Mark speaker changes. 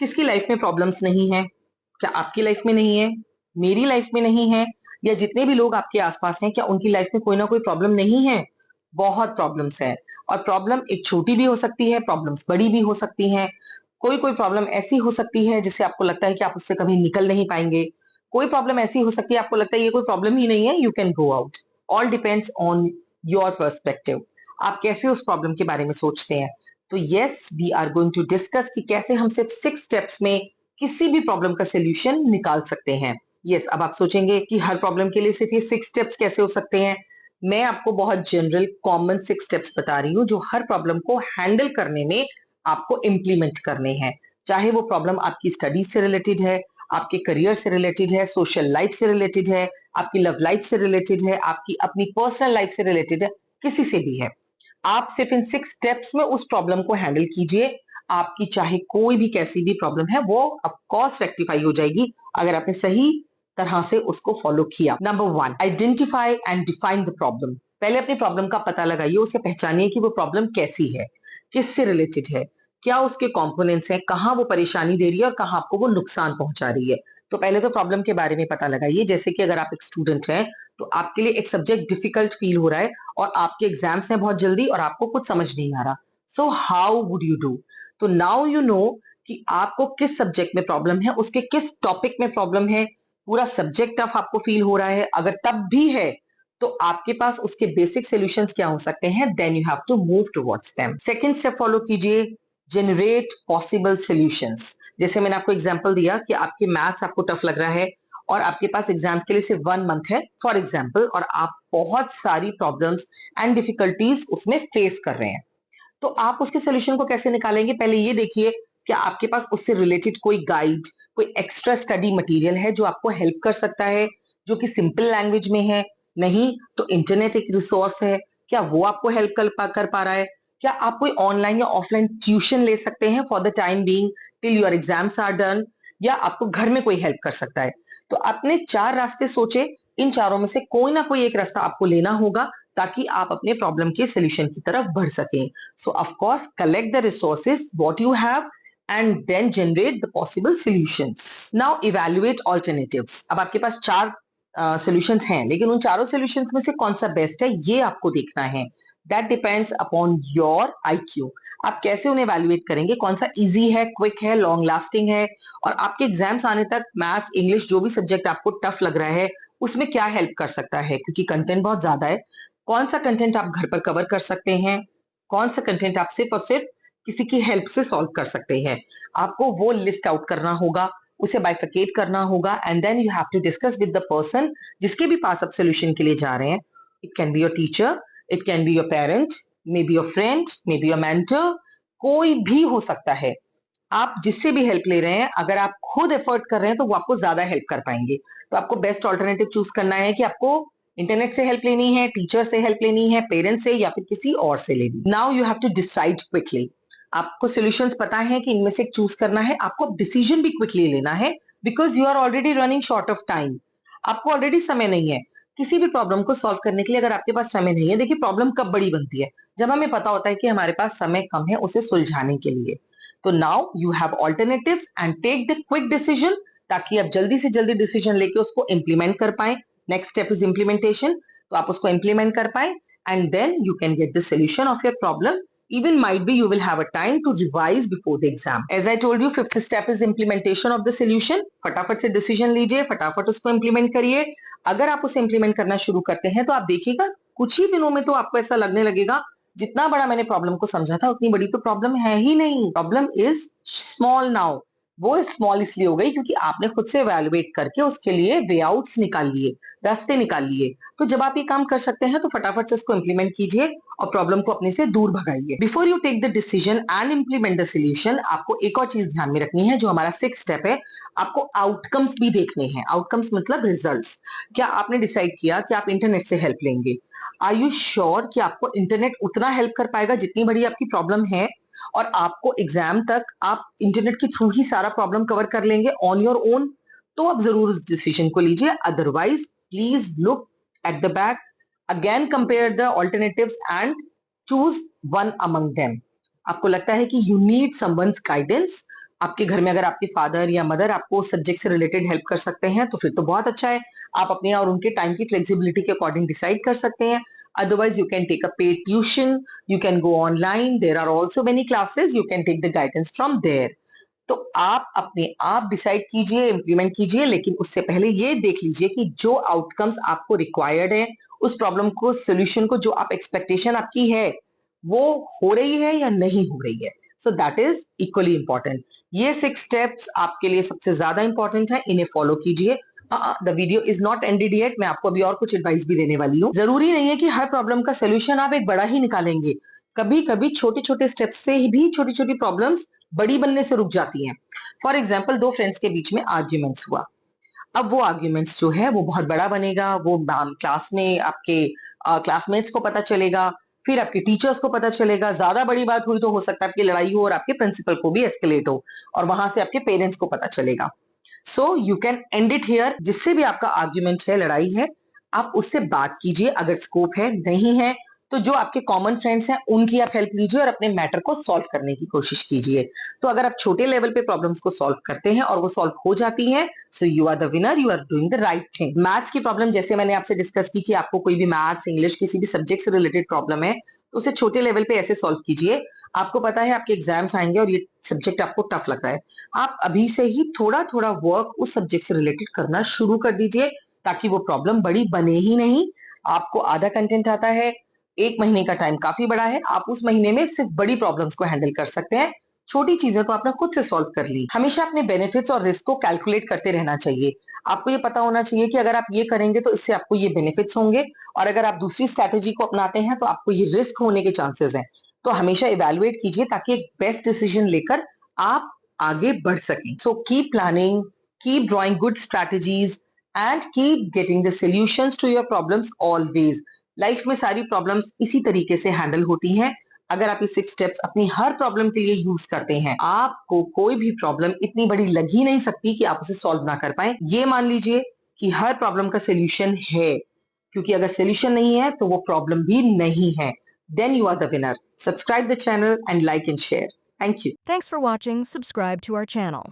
Speaker 1: किसकी लाइफ में प्रॉब्लम्स नहीं है? क्या आपकी लाइफ में नहीं है? मेरी लाइफ में नहीं है? या जितने भी लोग आपके आसपास हैं, क्या उनकी लाइफ में कोई ना कोई प्रॉब्लम नहीं है? बहुत प्रॉब्लम्स है। और प्रॉब्लम एक छोटी भी हो सकती है, प्रॉब्लम्स बड़ी भी हो सकती हैं। कोई कोई प्रॉब्लम ऐसी हो सकती है जिससे आपको लगता है कि आप उससे कभी निकल नहीं पाएंगे। कोई प्रॉब्लम ऐसी हो सकती है आपको लगता है ये कोई प्रॉब्लम ही नहीं है, you can go out. All depends on your perspective. आप कैसे उस प्रॉब्लम के बारे में सोचते हैं। तो yes, we are going to discuss कि कैसे हम सिर्फ 6 स्टेप्स में किसी भी प्रॉब्लम का सोल्यूशन निकाल सकते हैं। यस, अब आप सोचेंगे कि हर प्रॉब्लम के लिए सिर्फ ये 6 स्टेप्स कैसे हो सकते हैं। मैं आपको बहुत जनरल कॉमन 6 स्टेप्स बता रही हूँ जो हर प्रॉब्लम को हैंडल करने में आपको इम्प्लीमेंट करने हैं। चाहे वो प्रॉब्लम आपकी स्टडीज से रिलेटेड है, आपके करियर से रिलेटेड है, सोशल लाइफ से रिलेटेड है, आपकी लव लाइफ से रिलेटेड है, आपकी अपनी पर्सनल लाइफ से रिलेटेड है, किसी से भी है। आप सिर्फ इन 6 स्टेप्स में उस प्रॉब्लम को हैंडल कीजिए। आपकी चाहे कोई भी कैसी भी प्रॉब्लम है वो ऑफकोर्स रेक्टिफाई हो जाएगी अगर आपने सही तरह से उसको फॉलो किया। Number 1, identify and define the problem. पहले अपनी प्रॉब्लम का पता लगाइए, उसे पहचानिए कि वो प्रॉब्लम कैसी है, किससे रिलेटेड है, क्या उसके कंपोनेंट्स हैं, कहाँ वो परेशानी दे रही है और कहाँ आपको वो नुकसान पहुंचा रही है। तो पहले तो प्रॉब्लम के बारे में पता लगाइए। जैसे कि अगर आप एक स्टूडेंट हैं तो आपके लिए एक सब्जेक्ट डिफिकल्ट फील हो रहा है और आपके एग्जाम्स हैं बहुत जल्दी और आपको कुछ समझ नहीं आ रहा। So how would you do? तो नाउ यू नो कि आपको किस सब्जेक्ट में प्रॉब्लम है, उसके किस टॉपिक में प्रॉब्लम है, पूरा सब्जेक्ट टफ आपको फील हो रहा है। अगर तब भी है तो आपके पास उसके बेसिक सॉल्यूशंस क्या हो सकते हैं, then you have to move towards them. Second step follow कीजिए, जनरेट पॉसिबल सॉल्यूशंस। जैसे मैंने आपको एग्जांपल दिया कि आपके मैथ्स आपको टफ लग रहा है और आपके पास एग्जाम्स के लिए सिर्फ 1 मंथ है फॉर एग्जाम्पल, और आप बहुत सारी प्रॉब्लम्स एंड डिफिकल्टीज उसमें फेस कर रहे हैं। तो आप उसके सोल्यूशन को कैसे निकालेंगे, पहले ये देखिए कि आपके पास उससे रिलेटेड कोई गाइड, कोई एक्स्ट्रा स्टडी मटेरियल है जो आपको हेल्प कर सकता है, जो कि सिंपल लैंग्वेज में है। नहीं तो इंटरनेट एक रिसोर्स है, क्या वो आपको हेल्प कर पा रहा है? क्या आप कोई ऑनलाइन या ऑफलाइन ट्यूशन ले सकते हैं for the time being till your exams are done, या आपको घर में कोई हेल्प कर सकता है? तो आपने 4 रास्ते सोचे, इन चारों में से कोई ना कोई एक रास्ता आपको लेना होगा ताकि आप अपने प्रॉब्लम के सोल्यूशन की तरफ बढ़ सकें। So of course, collect the resources what you have and then generate the possible solutions. Now evaluate alternatives. अब आपके पास 4 सॉल्यूशंस हैं, लेकिन उन चारों सॉल्यूशंस में से कौन सा बेस्ट है ये आपको देखना है। That depends upon your IQ। आप कैसे उन्हें evaluate करेंगे, कौन सा इजी है, क्विक है, लॉन्ग लास्टिंग है, और आपके एग्जाम्स आने तक मैथ्स, इंग्लिश, जो भी सब्जेक्ट आपको टफ लग रहा है उसमें क्या हेल्प कर सकता है, क्योंकि कंटेंट बहुत ज्यादा है। कौन सा कंटेंट आप घर पर कवर कर सकते हैं, कौन सा कंटेंट आप सिर्फ और सिर्फ किसी की हेल्प से सॉल्व कर सकते हैं। आपको वो लिस्ट आउट करना होगा, उसे बाइफिकेट करना होगा, and then you have to discuss with the person जिसके भी पास आप सोल्यूशन के लिए जा रहे हैं। It can be your teacher, it can be your parent, may be your friend, may be your mentor, कोई भी हो सकता है। आप जिससे भी हेल्प ले रहे हैं, अगर आप खुद एफर्ट कर रहे हैं तो वो आपको ज्यादा हेल्प कर पाएंगे। तो आपको बेस्ट ऑल्टरनेटिव चूज करना है कि आपको इंटरनेट से हेल्प लेनी है, टीचर से हेल्प लेनी है, पेरेंट्स से, या फिर किसी और से लेनी। Now you have to decide quickly. आपको सॉल्यूशंस पता है कि इनमें से चूज करना है, आपको डिसीजन भी क्विकली लेना है, because you are already running short of time. आपको ऑलरेडी समय नहीं है किसी भी प्रॉब्लम को सॉल्व करने के लिए। अगर आपके पास समय नहीं है, देखिए प्रॉब्लम कब बड़ी बनती है, जब हमें पता होता है कि हमारे पास समय कम है उसे सुलझाने के लिए। तो now you have alternatives and take the quick decision, ताकि आप जल्दी से जल्दी डिसीजन लेके उसको इंप्लीमेंट कर पाए। Next step is implementation. तो आप उसको इंप्लीमेंट कर पाए and then you can get the solution of your problem. Even might be you will have a time to revise before the exam. As I told you, fifth step is implementation of the solution. फटाफट से decision लीजिए, फटाफट उसको implement करिए। अगर आप उसे implement करना शुरू करते हैं तो आप देखिएगा कुछ ही दिनों में तो आपको ऐसा लगने लगेगा जितना बड़ा मैंने प्रॉब्लम को समझा था उतनी बड़ी तो प्रॉब्लम है ही नहीं। Problem is small now. वो स्मॉल इसलिए हो गई क्योंकि आपने खुद से एवेलुएट करके उसके लिए वे आउट्स निकाल लिए, रास्ते निकाल लिए। तो जब आप ये काम कर सकते हैं तो फटाफट से इसको इंप्लीमेंट कीजिए और प्रॉब्लम को अपने से दूर भगाइए। Before you take the decision and implement the solution, आपको एक और चीज ध्यान में रखनी है जो हमारा 6 स्टेप है। आपको आउटकम्स भी देखने हैं। आउटकम्स मतलब रिजल्ट्स। क्या आपने डिसाइड किया कि आप इंटरनेट से हेल्प लेंगे? आर यू श्योर कि आपको इंटरनेट उतना हेल्प कर पाएगा जितनी बड़ी आपकी प्रॉब्लम है, और आपको एग्जाम तक आप इंटरनेट के थ्रू ही सारा प्रॉब्लम कवर कर लेंगे ऑन योर ओन? तो आप जरूर इस डिसीजन को लीजिए। Otherwise please look at the back, again compare the alternatives and choose one among them. आपको लगता है कि you need someone's guidance, आपके घर में अगर आपके फादर या मदर आपको उस सब्जेक्ट से रिलेटेड हेल्प कर सकते हैं तो फिर तो बहुत अच्छा है। आप अपने और उनके टाइम की फ्लेक्सिबिलिटी के अकॉर्डिंग डिसाइड कर सकते हैं। Otherwise you can take a paid tuition, you can go online, there are also many classes, you can take the guidance from there. तो आप अपने आप डिसाइड कीजिए, इंप्लीमेंट कीजिए, लेकिन उससे पहले ये देख लीजिए कि जो आउटकम्स आपको रिक्वायर्ड है, उस प्रॉब्लम को, सॉल्यूशन को, जो आप एक्सपेक्टेशन आपकी है, वो हो रही है या नहीं हो रही है। So that is equally important. ये 6 स्टेप्स आपके लिए सबसे ज्यादा इंपॉर्टेंट है, इन्हें फॉलो कीजिए। The video is not ended yet, मैं आपको अभी और कुछ एडवाइस भी देने वाली हूँ। जरूरी नहीं है कि हर प्रॉब्लम का सोल्यूशन आप एक बड़ा ही निकालेंगे। कभी कभी छोटे छोटे स्टेप्स से ही भी छोटी छोटी प्रॉब्लम्स बड़ी बनने से रुक जाती हैं। फॉर एग्जाम्पल, दो फ्रेंड्स के बीच में आर्ग्यूमेंट्स हुआ। अब वो आर्ग्यूमेंट्स जो है वो बहुत बड़ा बनेगा, वो क्लास में आपके क्लासमेट्स को पता चलेगा, फिर आपके टीचर्स को पता चलेगा। ज्यादा बड़ी बात हुई तो हो सकता है आपकी लड़ाई हो और आपके प्रिंसिपल को भी एस्केलेट हो, और वहां से आपके पेरेंट्स को पता चलेगा। So you can and it here. जिससे भी आपका आर्ग्यूमेंट है, लड़ाई है, आप उससे बात कीजिए। अगर स्कोप है, नहीं है, तो जो आपके कॉमन फ्रेंड्स हैं उनकी आप हेल्प लीजिए और अपने मैटर को सॉल्व करने की कोशिश कीजिए। तो अगर आप छोटे लेवल पे प्रॉब्लम्स को सॉल्व करते हैं और वो सॉल्व हो जाती हैं, so you are the winner, you are doing the right thing. Maths की प्रॉब्लम जैसे मैंने आपसे डिस्कस की कि आपको कोई भी मैथ्स, इंग्लिश, किसी भी सब्जेक्ट से रिलेटेड प्रॉब्लम है, तो उसे छोटे लेवल पे ऐसे सॉल्व कीजिए। आपको पता है आपके एग्जाम्स आएंगे और ये सब्जेक्ट आपको टफ लग रहा है, आप अभी से ही थोड़ा थोड़ा वर्क उस सब्जेक्ट से रिलेटेड करना शुरू कर दीजिए, ताकि वो प्रॉब्लम बड़ी बने ही नहीं। आपको आधा कंटेंट आता है, 1 महीने का टाइम काफी बड़ा है, आप उस महीने में सिर्फ बड़ी प्रॉब्लम्स को हैंडल कर सकते हैं। छोटी चीजें तो आपने खुद से सॉल्व कर ली। हमेशा अपने बेनिफिट्स और रिस्क को कैलकुलेट करते रहना चाहिए। आपको ये पता होना चाहिए कि अगर आप ये करेंगे तो इससे आपको ये बेनिफिट्स होंगे, और अगर आप दूसरी स्ट्रैटेजी को अपनाते हैं तो आपको ये रिस्क होने के चांसेस हैं। तो हमेशा इवेलुएट कीजिए ताकि एक बेस्ट डिसीजन लेकर आप आगे बढ़ सकें। So keep planning, keep drawing good strategies, and keep getting the solutions to your problems always. Life में सारी प्रॉब्लम्स इसी तरीके से हैंडल होती हैं। अगर आप ये 6 स्टेप्स अपनी हर प्रॉब्लम के लिए यूज करते हैं, आपको कोई भी प्रॉब्लम इतनी बड़ी लग ही नहीं सकती कि आप उसे सॉल्व ना कर पाए। ये मान लीजिए कि हर प्रॉब्लम का सोल्यूशन है, क्योंकि अगर सोल्यूशन नहीं है तो वो प्रॉब्लम भी नहीं है। Then you are the winner. Subscribe the channel and like and share. Thank you.
Speaker 2: Thanks for watching. Subscribe to our channel.